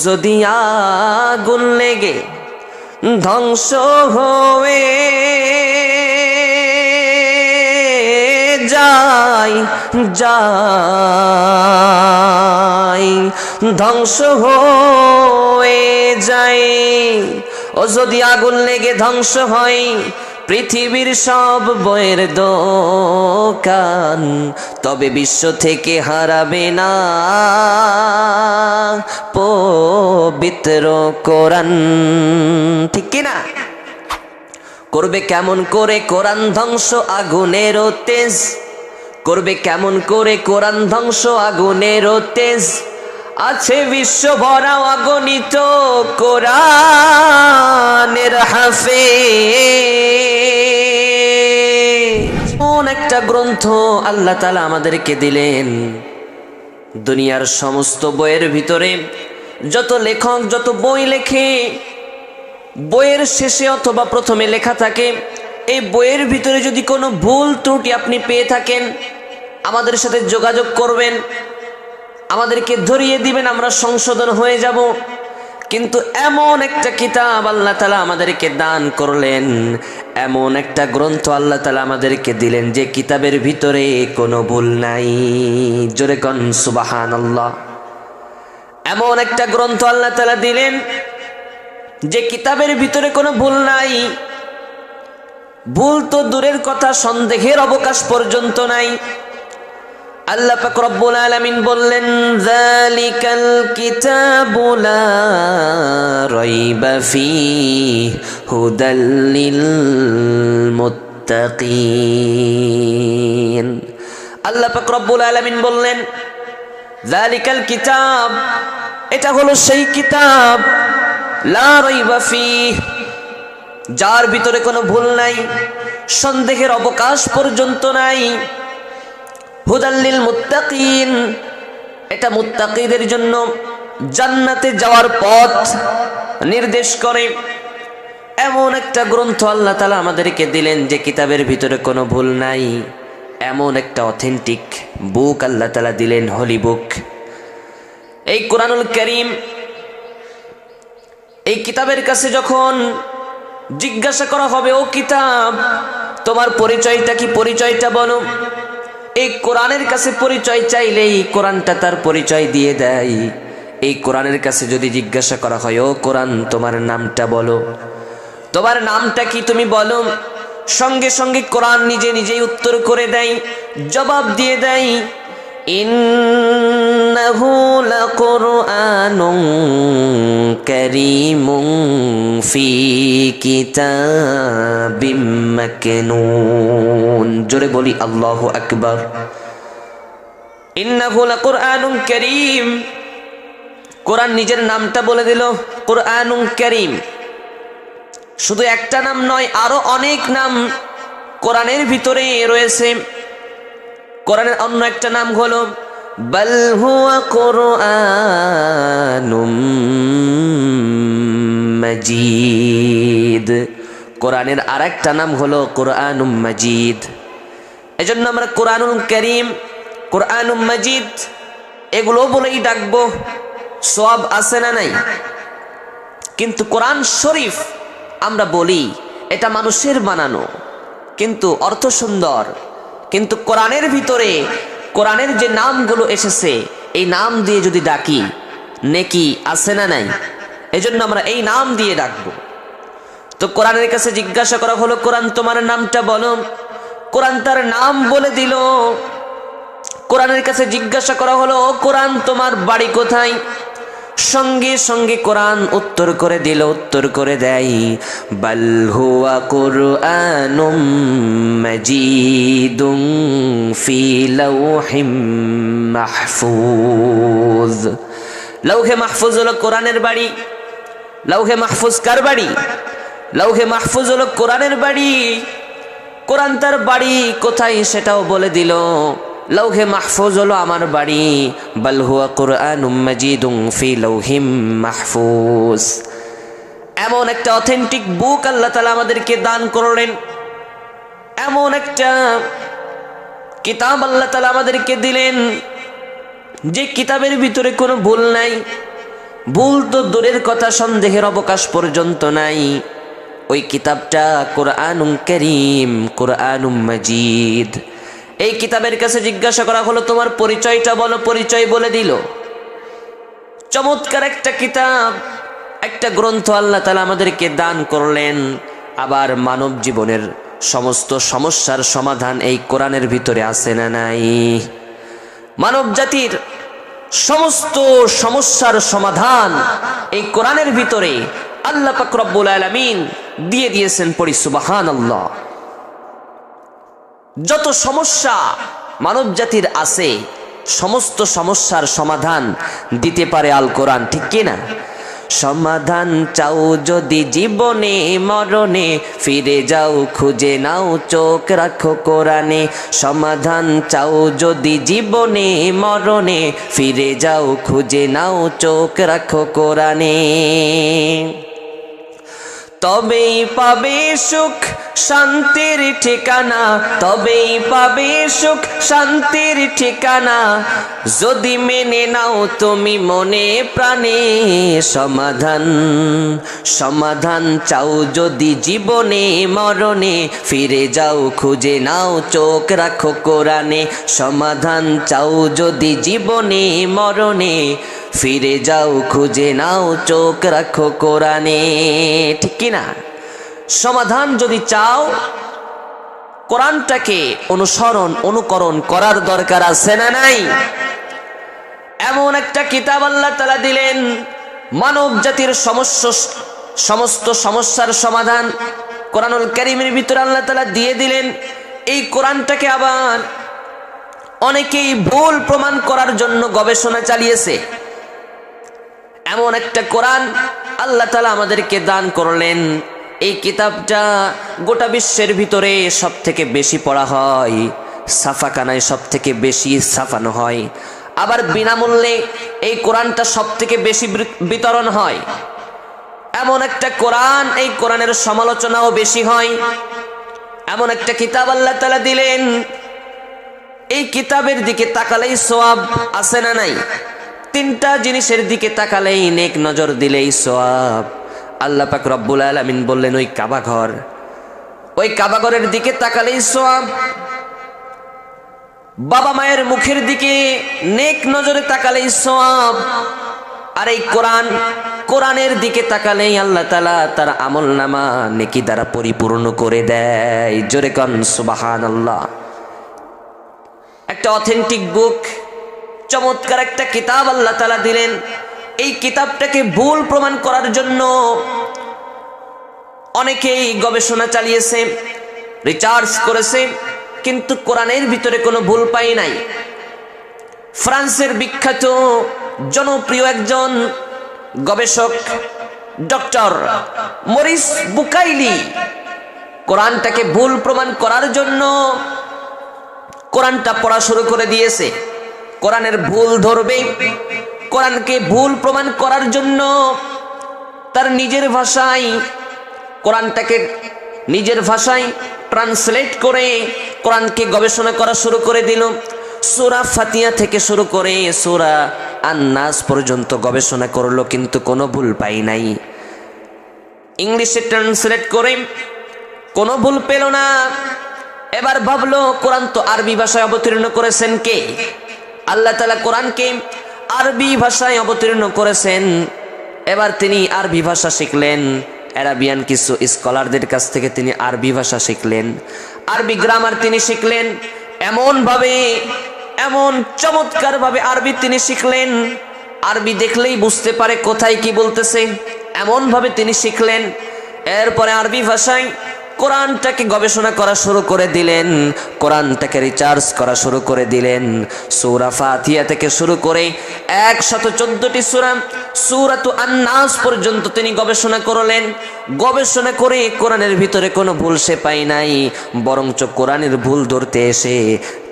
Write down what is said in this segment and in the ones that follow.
যদি আগুন লেগে ধ্বংস হয়ে যায় যায় ধ্বংস হয়ে যায়। ও যদি আগুন লেগে ধ্বংস হয় পৃথিবীর সব বইয়ের দোকান, তবে বিশ্ব থেকে হারাবে না পবিত্র কোরআন। ঠিক কিনা? করবে কেমন করে কোরআন ধ্বংস আগুনের তেজ, করবে কেমন করে কোরআন ধ্বংস আগুনের তেজ। আছে বিশ্ব ভরা অগণিত কোরআনের হাফেজ। কোন একটা গ্রন্থ আল্লাহ তাআলা আমাদেরকে দিলেন, দুনিয়ার সমস্ত বইয়ের ভিতরে যত লেখক যত বই লেখে, বইয়ের শেষে অথবা প্রথমে লেখা থাকে, এই বইয়ের ভিতরে যদি কোনো ভুল ত্রুটি আপনি পেয়ে থাকেন আমাদের সাথে যোগাযোগ করবেন, আমাদেরকে ধরিয়ে দিবেন, আমরা সংশোধন হয়ে যাব। কিন্তু এমন একটা কিতাব আল্লাহ তাআলা আমাদেরকে দান করলেন, এমন একটা গ্রন্থ আল্লাহ তাআলা আমাদেরকে দিলেন যে কিতাবের ভিতরে কোনো ভুল নাই। জোরে কোন সুবহানাল্লাহ। এমন একটা গ্রন্থ আল্লাহ তাআলা দিলেন যে কিতাবের ভিতরে কোনো ভুল নাই। ভুল তো দূরের কথা, সন্দেহের অবকাশ পর্যন্ত নাই। আল্লাহ পাক রব্বুল আলামিন বললেন, যালিকাল কিতাবু লা রাইবা ফীহি হুদাল লিল মুত্তাকিন। আল্লাহ পাক রব্বুল আলামিন বললেন, যালিকাল কিতাব, এটা হলো সেই কিতাব, লা রাইবা ফীহি, যার ভিতরে কোনো ভুল নাই, সন্দেহের অবকাশ পর্যন্ত নাই। হুদাল লিল মুত্তাকিন, এটা মুত্তাকিদের জন্য জান্নাতে যাওয়ার পথ নির্দেশ করে। এমন একটা গ্রন্থ আল্লাহ তাআলা আমাদেরকে দিলেন যে কিতাবের ভিতরে কোনো ভুল নাই। এমন একটা অথেন্টিক বুক আল্লাহ তাআলা দিলেন, হলি বুক। এই কোরআনুল কারীম, এই কিতাবের কাছে যখন জিজ্ঞাসা করা হবে, ও কিতাব তোমার পরিচয়টা কি, পরিচয়টা বলো, এই কোরআনের কাছে পরিচয় চাইলেই কোরআনটা তার পরিচয় দিয়ে দেয়। এই কোরআনের কাছে যদি জিজ্ঞাসা করা হয়, ও কোরআন তোমার নামটা বলো, তোমার নামটা কি তুমি বলো, সঙ্গে সঙ্গে কোরআন নিজে নিজেই উত্তর করে দেয়, জবাব দিয়ে দেয়, ইন্নাহু লাকুরআনুন কারীমুন ফি কিতাবিম মাকনুন। জোরে বলি আল্লাহু আকবার। ইন্নাহু লাকুরআনুন কারীম, কোরআন নিজের নামটা বলে দিল, কুরআনুন কারীম। শুধু একটা নাম নয়, আরো অনেক নাম কোরআনের ভিতরে রয়েছে। কোরআনের অন্য একটা নাম হলো বাল হুয়া কুরআনুম মাজিদ। কোরআনের আরেকটা নাম হলো কুরআনুম মাজিদ। এজন্য আমরা কুরআনুল কারীম, কুরআনুম মাজিদ এগুলো বলেই ডাকবো, সওয়াব আছে না নাই? কিন্তু কোরআন শরীফ আমরা বলি এটা মানুষের বানানো, কিন্তু অর্থ সুন্দর। কিন্তু কোরআনের ভিতরে কোরআনের যে নামগুলো এসেছে, এই নাম দিয়ে যদি ডাকি নেকি আছে না নাই? এজন্য আমরা এই নাম দিয়ে ডাকবো। তো কোরআনের কাছে জিজ্ঞাসা করা হলো, কোরআন তোমার নামটা বলো, কোরআন তার নাম বলে দিল। কোরআনের কাছে জিজ্ঞাসা করা হলো, ও কোরআন তোমার বাড়ি কোথায়, সঙ্গে সঙ্গে কোরআন উত্তর করে দিল, উত্তর করে দেয়, বাল হুয়া কুরআনুম মাজিদুন ফি লাওহিম মাহফুজ। লাউহে মাহফুজ হলো কোরআনের বাড়ি। লাউহে মাহফুজ কার বাড়ি? লাউহে মাহফুজ হলো কোরআনের বাড়ি। কোরআন তার বাড়ি কোথায় সেটাও বলে দিল। লাউহে মাহফুজ হলো আমার বাড়ি, বাল হুয়া কুরআনুম মাজিদুন ফি লাউহিম মাহফুজ। এমন একটা অথেন্টিক বুক আল্লাহ তাআলা আমাদেরকে দান করলেন, এমন একটা কিতাব আল্লাহ তাআলা আমাদেরকে দিলেন যে কিতাবের ভিতরে কোনো ভুল নাই। ভুল তো দূরের কথা, সন্দেহের অবকাশ পর্যন্ত নাই। ওই কিতাবটা কোরআনুল কারীম, কোরআনুল মাজিদ। এই কিতাবের কাছে জিজ্ঞাসা করা হলো, তোমার পরিচয়টা বলো। পরিচয় বলে দিল। চমৎকার একটা কিতাব, একটা গ্রন্থ আল্লাহ তাআলা আমাদেরকে দান করলেন। আবার মানব জীবনের সমস্ত সমস্যার সমাধান এই কোরআনের ভিতরে আছে না নাই? মানব জাতির সমস্ত সমস্যার সমাধান এই কোরআনের ভিতরে আল্লাহ পাক রব্বুল আলামিন দিয়ে দিয়েছেন। পড়ি সুবহানাল্লাহ। যত সমস্যা মানব জাতির আছে, সমস্ত সমস্যার সমাধান দিতে পারে আল কোরআন, ঠিক কি না? সমাধান চাও যদি জীবনে মরণে, ফিরে যাও খুঁজে নাও চোখ রাখো কোরআনে। সমাধান চাও যদি জীবনে মরণে, ফিরে যাও খুঁজে নাও চোখ রাখো কোরআনে। তবেই পাবে সুখ শান্তির ঠিকানা, তবেই পাবে সুখ শান্তির ঠিকানা, যদি মেনে নাও তুমি মনে প্রাণে। সমাধান সমাধান চাও যদি জীবনে মরণে, ফিরে যাও খুঁজে নাও চোখ রাখো কোরআনে। সমাধান চাও যদি জীবনে মরণে, ফিরে যাও খুঁজে নাও চোখ রাখো কোরআনে, ঠিক কিনা? সমাধান যদি চাও, কোরআনটাকে অনুসরণ অনুকরণ করার দরকার আছে না নাই? এমন একটা কিতাব আল্লাহ তাআলা দিলেন, মানব জাতির সমস্ত সমস্যার সমাধান কোরআনুল কারীমের ভিতরে আল্লাহ তাআলা দিয়ে দিলেন। এই কোরআনটাকে আবার অনেকেই ভুল প্রমাণ করার জন্য গবেষণা চালিয়েছে। এমন একটা কোরআন আল্লাহ তাআলা আমাদেরকে দান করলেন। এই কিতাবটা গোটা বিশ্বের ভিতরে সব থেকে বেশি পড়া হয়, ছাপাখানায় সব থেকে বেশি ছাপানো হয়। আবার বিনামূল্যে এই কোরআনটা সব থেকে বেশি বিতরণ হয়। এমন একটা কোরআন, এই কোরআনের সমালোচনাও বেশি হয়। এমন একটা কিতাব আল্লাহ তাআলা দিলেন, এই কিতাবের দিকে তাকালেই সওয়াব আছে না নাই? তিনটা জিনিসের দিকে তাকালেই, নেক নজর দিলেই সওয়াব। আল্লাহ পাক রব্বুল আলামিন বললেন, ওই কাবা ঘর, ওই কাবা ঘরের দিকে তাকালেই সওয়াব। বাবা মায়ের মুখের দিকে নেক নজরে তাকালেই সওয়াব। আর এই কোরআন, কোরআনের দিকে তাকালেই আল্লাহ তাআলা তার আমলনামা নেকি দ্বারা পরিপূর্ণ করে দেয়। জোরে কান সুবহানাল্লাহ। একটা অথেন্টিক বুক, চমৎকার একটা কিতাব আল্লাহ তাআলা দিলেন। এই কিতাবটাকে ভুল প্রমাণ করার জন্য অনেকেই গবেষণা চালিয়েছে, রিসার্চ করেছে, কিন্তু কোরআনের ভিতরে কোনো ভুল পাই নাই। ফ্রান্সের বিখ্যাত জনপ্রিয় একজন গবেষক ডক্টর মরিস বুকাইলি কোরআনটাকে ভুল প্রমাণ করার জন্য কোরআনটা পড়া শুরু করে দিয়েছে। কোরআনের ভুল ধরবে, কোরআনকে ভুল প্রমাণ করার জন্য তার নিজের ভাষায় কোরআনটাকে নিজের ভাষায় ট্রান্সলেট করে কোরআনকে গবেষণা করা শুরু করে দিল। সূরা ফাতিহা থেকে শুরু করে সূরা আন-নাস পর্যন্ত গবেষণা করলো, কিন্তু কোনো ভুল পাই নাই। ইংলিশে ট্রান্সলেট করে কোনো ভুল পেল না। এবার ভাবলো, কোরআন তো আরবি ভাষায় অবতীর্ণ করেছেন কে? আল্লাহ তাআলা কোরআনকে আরবি ভাষায় অবতীর্ণ করেছেন। এবার তিনি আরবি ভাষা শিখলেন, আরাবিয়ান কিছু স্কলারদের কাছ থেকে তিনি আরবি ভাষা শিখলেন, আরবি গ্রামার তিনি শিখলেন। এমন চমৎকার ভাবে আরবি তিনি শিখলেন, আরবি দেখলেই বুঝতে পারে কোথায় কি বলতেছে, এমন ভাবে তিনি শিখলেন। এরপরে আরবি ভাষায় কোরআনটাকে গবেষণা করা শুরু করে দিলেন, কোরআনটাকে রিসার্চ করা শুরু করে দিলেন। সূরা ফাতিহা থেকে শুরু করে 114টি সূরা, সূরাতু আন-নাস পর্যন্ত তিনি গবেষণা করলেন। গবেষণা করে কোরআনের ভিতরে কোনো ভুল সে পায় নাই, বরঞ্চ কোরআনের ভুল ধরতে এসে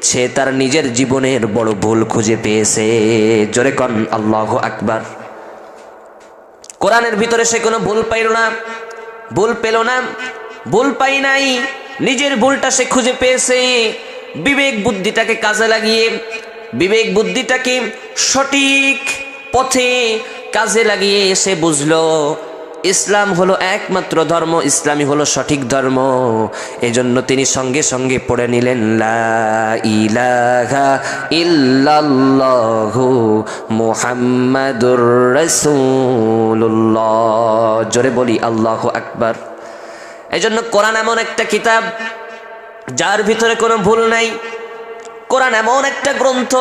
সে তার নিজের জীবনের বড় ভুল খুঁজে পেয়েছে। জোরে কোন আল্লাহু আকবার। কোরআনের ভিতরে সে কোনো ভুল পাইল না, ভুল পেল না, ভুল পাই নাই, নিজের ভুলটা সে খুঁজে পেয়েছে। বিবেক বুদ্ধিটাকে কাজে লাগিয়ে, বিবেক বুদ্ধিটাকে সঠিক পথে কাজে লাগিয়ে সে বুঝলো ইসলাম হলো একমাত্র ধর্ম, ইসলামই হলো সঠিক ধর্ম। এজন্য তিনি সঙ্গে সঙ্গে পড়ে নিলেন লা ইলাহা ইল্লাল্লাহু মুহাম্মাদুর রাসূলুল্লাহ। জোরে বলি আল্লাহু আকবার। এজন্য কোরআন এমন একটা কিতাব যার ভিতরে কোনো ভুল নাই। কোরআন এমন একটা গ্রন্থ,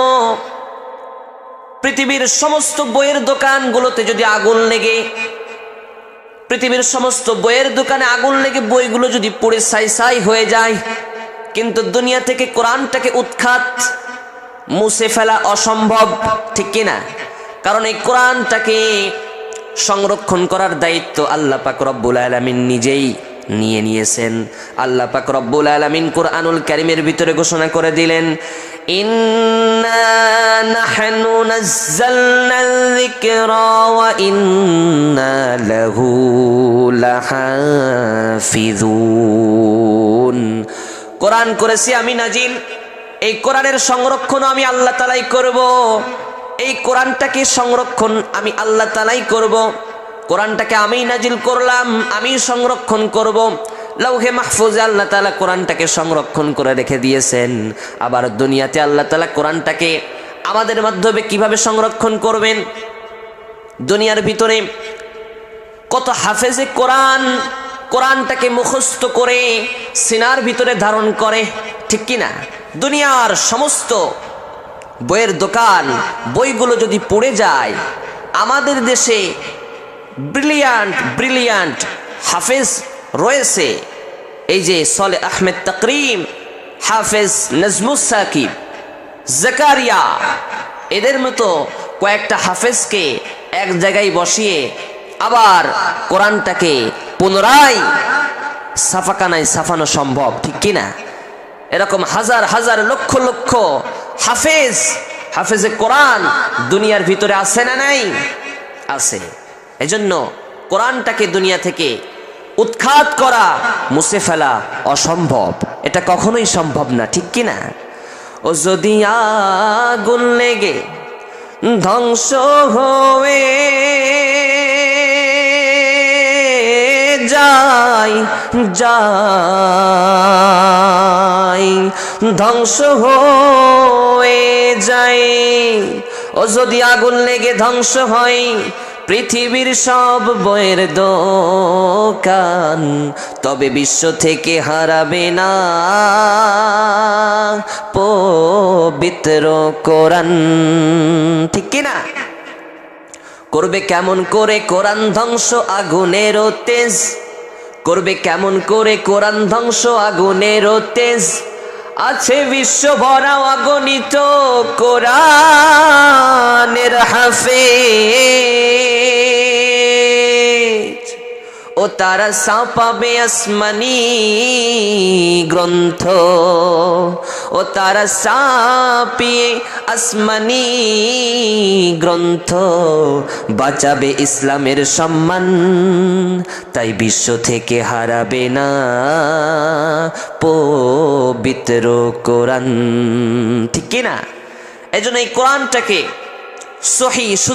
পৃথিবীর সমস্ত বইয়ের দোকানগুলোতে যদি আগুন লেগে, পৃথিবীর সমস্ত বইয়ের দোকানে আগুন লেগে বইগুলো যদি পুড়ে ছাই ছাই হয়ে যায়, কিন্তু দুনিয়া থেকে কোরআনটাকে উৎখাত মুছে ফেলা অসম্ভব, ঠিক কিনা? কারণ এই কোরআনটাকে সংরক্ষণ করার দায়িত্ব আল্লাহ পাক রব্বুল আলামিন নিজেই নিয়ে নিয়েছেন। আল্লাহ পাক রব্বুল আলামিন কুরআনুল কারীমের ভিতরে ঘোষণা করে দিলেন, ইন্না নাহনু নাযালনা যিকরা ওয়া ইন্না লাহু লাহাফিজুন। কোরআন করেছি আমি নাজিল, এই কোরআনের সংরক্ষণ আমি আল্লাহ তাআলাই করব। এই কোরআনটাকে সংরক্ষণ আমি আল্লাহ তাআলাই করব। কোরআনটাকে আমি নাজিল করলাম, আমি সংরক্ষণ করব। লৌহে মাহফুজে আল্লাহ তাআলা কোরআনটাকে সংরক্ষণ করে রেখে দিয়েছেন। আবার দুনিয়াতে আল্লাহ তাআলা কোরআনটাকে আমাদের মাধ্যমে কিভাবে সংরক্ষণ করবেন? দুনিয়ার ভিতরে কত হাফেজে কোরআন কোরআনটাকে মুখস্থ করে সিনার ভিতরে ধারণ করে, ঠিক কিনা? দুনিয়ার সমস্ত বইয়ের দোকান বইগুলো যদি পড়ে যায়, আমাদের দেশে ব্রিলিয়ান্ট হাফেজ রয়েছে। এই যে সলে আহমেদ তাকরিম, হাফেজ নাজমুস সাকিব, জাকারিয়া, এদের মতো কয়েকটা হাফেজকে এক জায়গায় বসিয়ে আবার কোরআনটাকে পুনরায় ছাপাখানায় ছাপানো সম্ভব, ঠিক কিনা? এরকম হাজার হাজার লক্ষ লক্ষ হাফেজে কোরআন দুনিয়ার ভিতরে আছে না নাই? আছে। এজন্য কোরআনটাকে দুনিয়া থেকে উৎখাত করা, মুছে ফেলা অসম্ভব। এটা কখনোই সম্ভব না, ঠিক কিনা? ও যদি আগুন লেগে ধ্বংস হয়ে যায় ধ্বংস হয়ে যায়, ও যদি আগুন লেগে ধ্বংস হয় পৃথিবীর সব বইয়ের দোকান, তবে বিশ্ব থেকে হারাবে না পবিত্র কোরআন, ঠিক কিনা? করবে কেমন করে কোরআন ধ্বংস আগুনের তেজ, করবে কেমন করে কোরআন ধ্বংস আগুনের তেজ, আছে বিশ্ব ভরা অগণিত কোরআনের হাফেজ, ও তারা ছাপাবে আসমানি গ্রন্থ, ও তারা ছাপিয়ে আসমানি গ্রন্থ, বাঁচাবে ইসলামের সম্মান, তাই বিশ্ব থেকে হারাবে না পবিত্র কোরআন, ঠিক কিনা? এজন্য এই কোরআনটাকে সহি শুদ্ধ